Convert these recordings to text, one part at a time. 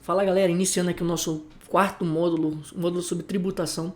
Fala galera, iniciando aqui o nosso quarto módulo, módulo sobre tributação.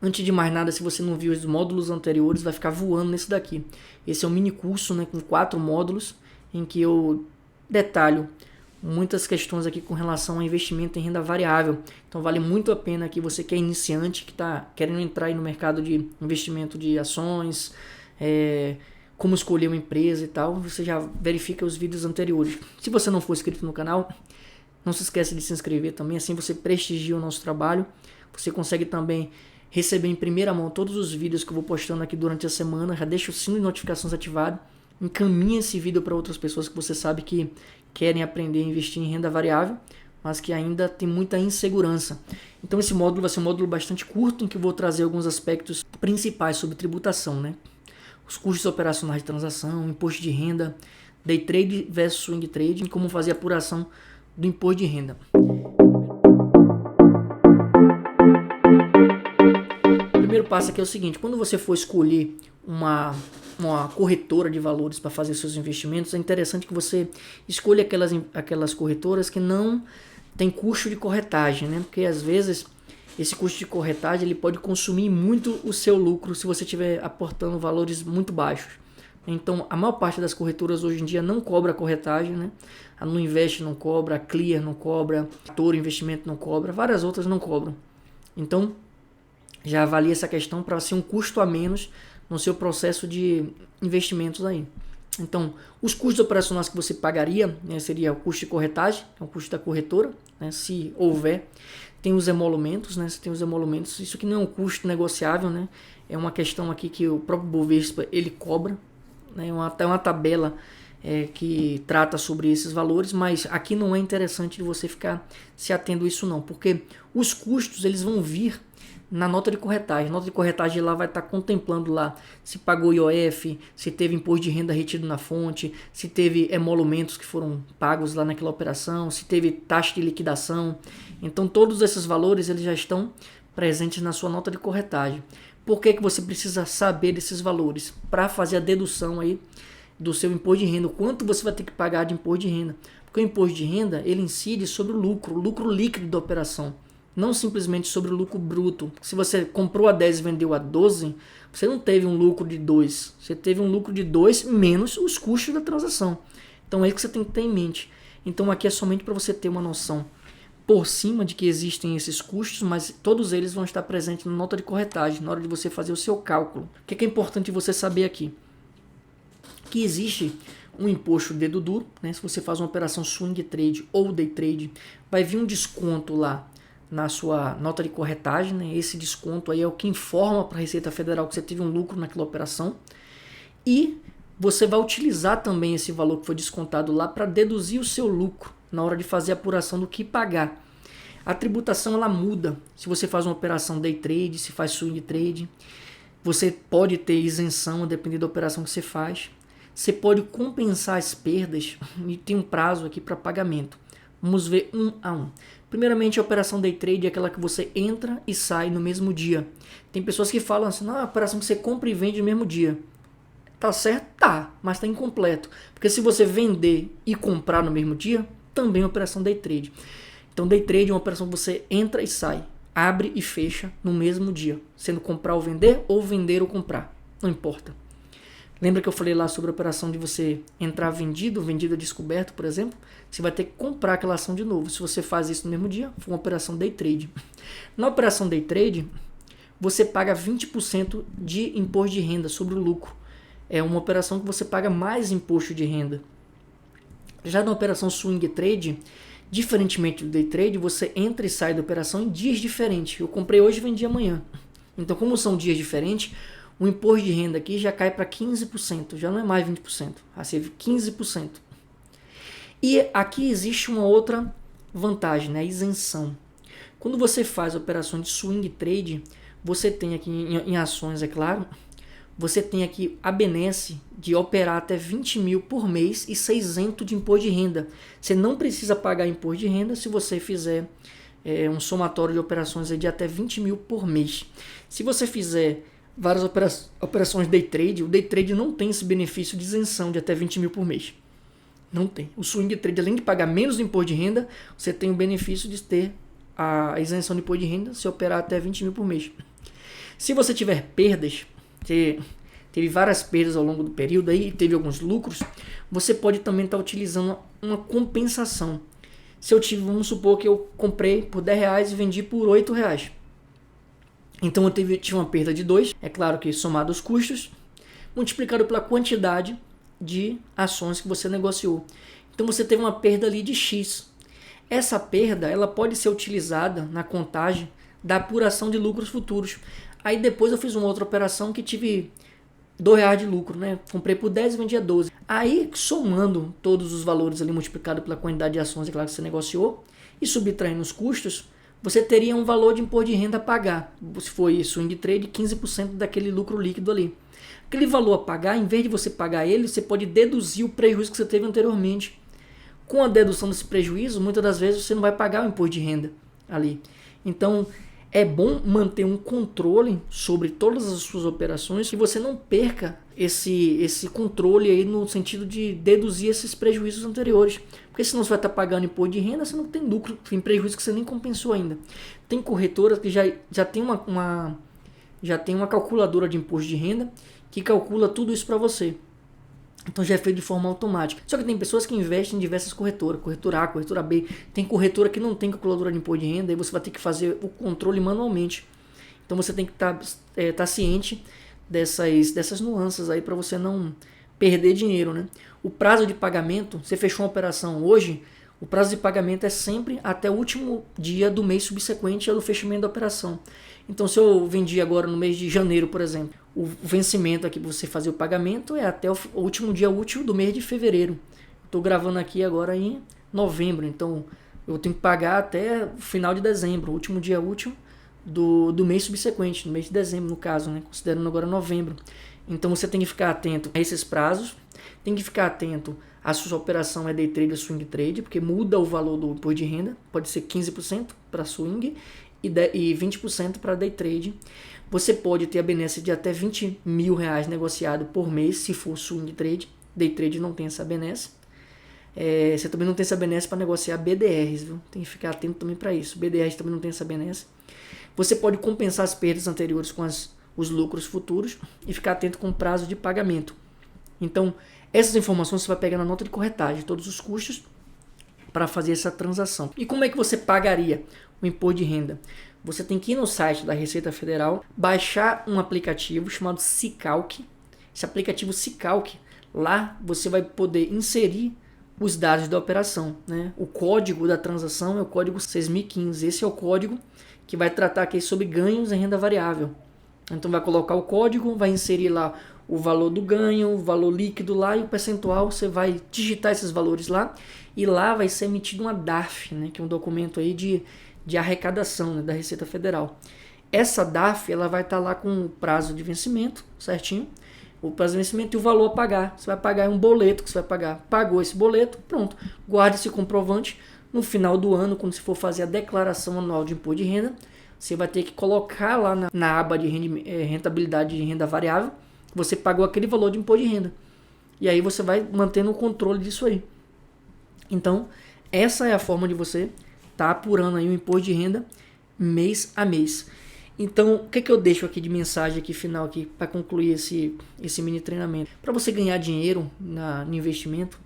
Antes de mais nada, se você não viu os módulos anteriores, vai ficar voando nesse daqui. Esse é um mini curso, né, com 4 módulos, em que eu detalho muitas questões aqui com relação a investimento em renda variável. Então vale muito a pena que você que é iniciante, que está querendo entrar aí no mercado de investimento de ações, como escolher uma empresa e tal, você já verifica os vídeos anteriores. Se você não for inscrito no canal, não se esqueça de se inscrever também, assim você prestigia o nosso trabalho. Você consegue também receber em primeira mão todos os vídeos que eu vou postando aqui durante a semana. Já deixa o sino de notificações ativado. Encaminhe esse vídeo para outras pessoas que você sabe que querem aprender a investir em renda variável, mas que ainda tem muita insegurança. Então esse módulo vai ser um módulo bastante curto, em que eu vou trazer alguns aspectos principais sobre tributação, né? Os custos operacionais de transação, imposto de renda, day trade versus swing trade, e como fazer a apuração do imposto de renda. O primeiro passo aqui é o seguinte: quando você for escolher uma corretora de valores para fazer seus investimentos, é interessante que você escolha aquelas corretoras que não tem custo de corretagem, né? Porque às vezes esse custo de corretagem ele pode consumir muito o seu lucro se você estiver aportando valores muito baixos. Então, a maior parte das corretoras hoje em dia não cobra corretagem, né? A Nuinvest não cobra, a Clear não cobra, a Toro Investimento não cobra, várias outras não cobram. Então, já avalie essa questão para ser um custo a menos no seu processo de investimentos aí. Então, os custos operacionais que você pagaria, né, seria o custo de corretagem, é o custo da corretora, né, se houver. Tem os emolumentos, né? Você tem os emolumentos. Isso aqui não é um custo negociável, né? É uma questão aqui que o próprio Bovespa ele cobra, né? Até uma tabela que trata sobre esses valores, mas aqui não é interessante de você ficar se atendo a isso não, porque os custos eles vão vir na nota de corretagem. A nota de corretagem lá vai estar contemplando lá se pagou IOF, se teve imposto de renda retido na fonte, se teve emolumentos que foram pagos lá naquela operação, se teve taxa de liquidação. Então todos esses valores eles já estão presentes na sua nota de corretagem. Por que você precisa saber desses valores? Para fazer a dedução aí do seu imposto de renda, o quanto você vai ter que pagar de imposto de renda. Porque o imposto de renda ele incide sobre o lucro líquido da operação, não simplesmente sobre o lucro bruto. Se você comprou a 10 e vendeu a 12, você não teve um lucro de 2, você teve um lucro de 2 menos os custos da transação. Então é isso que você tem que ter em mente. Então aqui é somente para você ter uma noção por cima de que existem esses custos, mas todos eles vão estar presentes na nota de corretagem, na hora de você fazer o seu cálculo. O que é importante você saber aqui? Que existe um imposto dedo duro, né? Se você faz uma operação swing trade ou day trade, vai vir um desconto lá na sua nota de corretagem, né? Esse desconto aí é o que informa para a Receita Federal que você teve um lucro naquela operação, e você vai utilizar também esse valor que foi descontado lá para deduzir o seu lucro na hora de fazer a apuração do que pagar. A tributação ela muda se você faz uma operação day trade, se faz swing trade. Você pode ter isenção dependendo da operação que você faz. Você pode compensar as perdas e tem um prazo aqui para pagamento. Vamos ver um a um. Primeiramente, a operação day trade é aquela que você entra e sai no mesmo dia. Tem pessoas que falam assim, não, é a operação que você compra e vende no mesmo dia. Tá certo? Tá, mas tá incompleto. Porque se você vender e comprar no mesmo dia, também é operação day trade. Então, day trade é uma operação que você entra e sai, abre e fecha no mesmo dia, sendo comprar ou vender ou comprar, não importa. Lembra que eu falei lá sobre a operação de você entrar vendido a descoberto, por exemplo? Você vai ter que comprar aquela ação de novo. Se você faz isso no mesmo dia, foi uma operação day trade. Na operação day trade, você paga 20% de imposto de renda sobre o lucro. É uma operação que você paga mais imposto de renda. Já na operação swing trade, diferentemente do day trade, você entra e sai da operação em dias diferentes. Eu comprei hoje e vendi amanhã. Então, como são dias diferentes, o imposto de renda aqui já cai para 15%, já não é mais 20%, vai ser 15%. E aqui existe uma outra vantagem, né? A isenção. Quando você faz operações de swing trade, você tem aqui em ações, é claro, você tem aqui a benesse de operar até 20 mil por mês e ser isento de imposto de renda. Você não precisa pagar imposto de renda se você fizer um somatório de operações de até 20 mil por mês. Se você fizer várias operações day trade, o day trade não tem esse benefício de isenção de até 20 mil por mês. Não tem. O swing trade, além de pagar menos imposto de renda, você tem o benefício de ter a isenção de imposto de renda se operar até 20 mil por mês. Se você tiver perdas, teve várias perdas ao longo do período aí, teve alguns lucros, você pode também estar utilizando uma compensação. Se eu tive, vamos supor que eu comprei por R$10 e vendi por R$8. Então eu tive uma perda de 2, é claro que somado os custos, multiplicado pela quantidade de ações que você negociou. Então você teve uma perda ali de X. Essa perda ela pode ser utilizada na contagem da apuração de lucros futuros. Aí depois eu fiz uma outra operação que tive R$2 de lucro, né? Comprei por 10 e vendi a 12. Aí somando todos os valores ali multiplicado pela quantidade de ações, é claro, que você negociou, e subtraindo os custos, você teria um valor de imposto de renda a pagar. Se foi swing trade, 15% daquele lucro líquido ali. Aquele valor a pagar, em vez de você pagar ele, você pode deduzir o prejuízo que você teve anteriormente. Com a dedução desse prejuízo, muitas das vezes você não vai pagar o imposto de renda ali. Então, é bom manter um controle sobre todas as suas operações, que você não perca esse controle aí no sentido de deduzir esses prejuízos anteriores. Porque senão você vai estar pagando imposto de renda, você não tem lucro, tem prejuízo que você nem compensou ainda. Tem corretoras que já tem uma calculadora de imposto de renda que calcula tudo isso para você. Então já é feito de forma automática. Só que tem pessoas que investem em diversas corretoras. Corretora A, corretora B. Tem corretora que não tem calculadora de imposto de renda. Aí você vai ter que fazer o controle manualmente. Então você tem que estar ciente dessas nuances aí para você não perder dinheiro, né? O prazo de pagamento, você fechou uma operação hoje, o prazo de pagamento é sempre até o último dia do mês subsequente ao fechamento da operação. Então, se eu vendi agora no mês de janeiro, por exemplo, o vencimento aqui para você fazer o pagamento é até o último dia útil do mês de fevereiro. Estou gravando aqui agora em novembro, então eu tenho que pagar até o final de dezembro, o último dia útil do mês subsequente, no mês de dezembro no caso, né? Considerando agora novembro. Então você tem que ficar atento a esses prazos, tem que ficar atento a sua operação é day trade ou swing trade, porque muda o valor do imposto de renda, pode ser 15% para swing e 20% para day trade. Você pode ter a benesse de até R$20 mil negociado por mês, se for swing trade. Day trade não tem essa benesse. Você também não tem essa benesse para negociar BDRs, viu? Tem que ficar atento também para isso. BDRs também não tem essa benesse. Você pode compensar as perdas anteriores com os lucros futuros e ficar atento com o prazo de pagamento. Então, essas informações você vai pegar na nota de corretagem, todos os custos para fazer essa transação. E como é que você pagaria o imposto de renda? Você tem que ir no site da Receita Federal, baixar um aplicativo chamado Sicalc. Esse aplicativo Sicalc, lá você vai poder inserir os dados da operação, né? O código da transação é o código 6015. Esse é o código que vai tratar aqui sobre ganhos em renda variável. Então vai colocar o código, vai inserir lá o valor do ganho, o valor líquido lá e o percentual. Você vai digitar esses valores lá e lá vai ser emitido uma DARF, né? Que é um documento aí de arrecadação, né, da Receita Federal. Essa DARF ela vai estar lá com o prazo de vencimento, certinho. O prazo de vencimento e o valor a pagar. Você vai pagar um boleto que você vai pagar. Pagou esse boleto, pronto. Guarde esse comprovante. No final do ano, quando você for fazer a declaração anual de imposto de renda, você vai ter que colocar lá na aba de rentabilidade de renda variável, você pagou aquele valor de imposto de renda. E aí você vai mantendo o controle disso aí. Então, essa é a forma de você estar apurando aí o imposto de renda mês a mês. Então, o que eu deixo aqui de mensagem aqui final aqui para concluir esse mini treinamento? Para você ganhar dinheiro no investimento,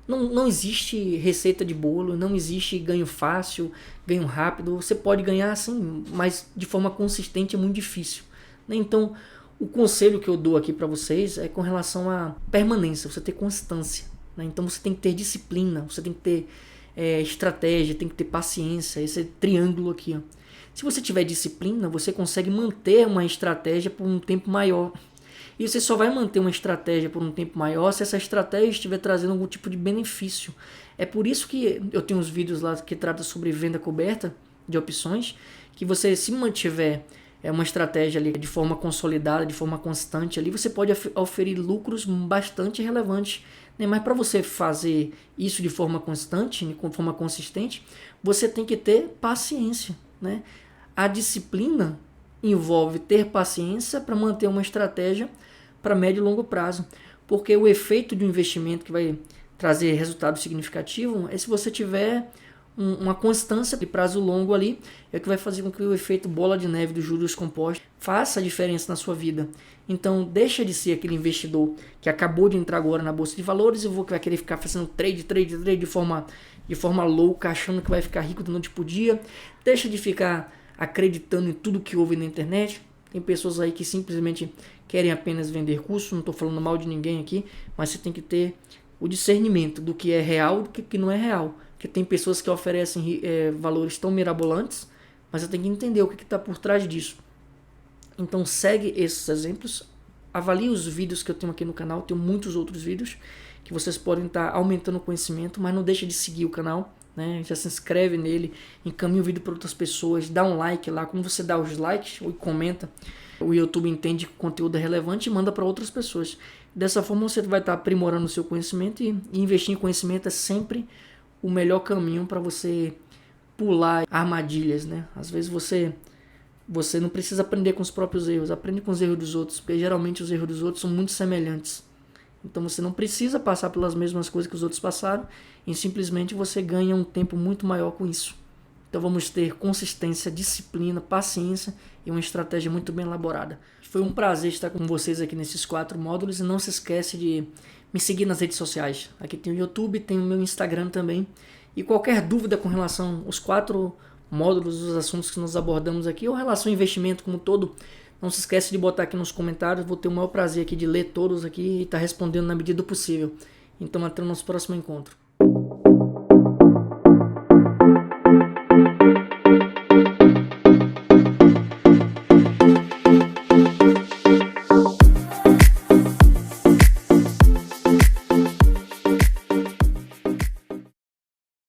não existe receita de bolo, não existe ganho fácil, ganho rápido. Você pode ganhar assim, mas de forma consistente é muito difícil, né? Então, o conselho que eu dou aqui para vocês é com relação à permanência, você ter constância, né? Então você tem que ter disciplina, você tem que ter estratégia, tem que ter paciência, esse triângulo aqui, ó. Se você tiver disciplina, você consegue manter uma estratégia por um tempo maior. E você só vai manter uma estratégia por um tempo maior se essa estratégia estiver trazendo algum tipo de benefício. É por isso que eu tenho uns vídeos lá que tratam sobre venda coberta de opções, que você se mantiver uma estratégia ali de forma consolidada, de forma constante ali, você pode oferir lucros bastante relevantes, né? Mas para você fazer isso de forma constante, de forma consistente, você tem que ter paciência, né? A disciplina envolve ter paciência para manter uma estratégia para médio e longo prazo, porque o efeito de um investimento que vai trazer resultado significativo é se você tiver uma constância de prazo longo ali, é o que vai fazer com que o efeito bola de neve dos juros compostos faça a diferença na sua vida. Então deixa de ser aquele investidor que acabou de entrar agora na bolsa de valores e vai querer ficar fazendo trade de forma louca, achando que vai ficar rico de noite por dia. Deixa de ficar acreditando em tudo que ouve na internet. Tem pessoas aí que simplesmente querem apenas vender curso, não estou falando mal de ninguém aqui, mas você tem que ter o discernimento do que é real e do que não é real. Porque tem pessoas que oferecem valores tão mirabolantes, mas você tem que entender o que está por trás disso. Então segue esses exemplos, avalie os vídeos que eu tenho aqui no canal, tenho muitos outros vídeos que vocês podem estar aumentando o conhecimento, mas não deixe de seguir o canal, né? Já se inscreve nele, encaminha o vídeo para outras pessoas, dá um like lá, quando você dá os likes ou comenta, o YouTube entende que o conteúdo é relevante e manda para outras pessoas. Dessa forma você vai estar aprimorando o seu conhecimento e investir em conhecimento é sempre o melhor caminho para você pular armadilhas, né? Às vezes você não precisa aprender com os próprios erros, aprende com os erros dos outros, porque geralmente os erros dos outros são muito semelhantes. Então você não precisa passar pelas mesmas coisas que os outros passaram e simplesmente você ganha um tempo muito maior com isso. Então vamos ter consistência, disciplina, paciência e uma estratégia muito bem elaborada. Foi um prazer estar com vocês aqui nesses 4 módulos e não se esquece de me seguir nas redes sociais. Aqui tem o YouTube, tem o meu Instagram também. E qualquer dúvida com relação aos 4 módulos, os assuntos que nós abordamos aqui, ou relação ao investimento como um todo, não se esquece de botar aqui nos comentários. Vou ter o maior prazer aqui de ler todos aqui e estar respondendo na medida do possível. Então até o nosso próximo encontro.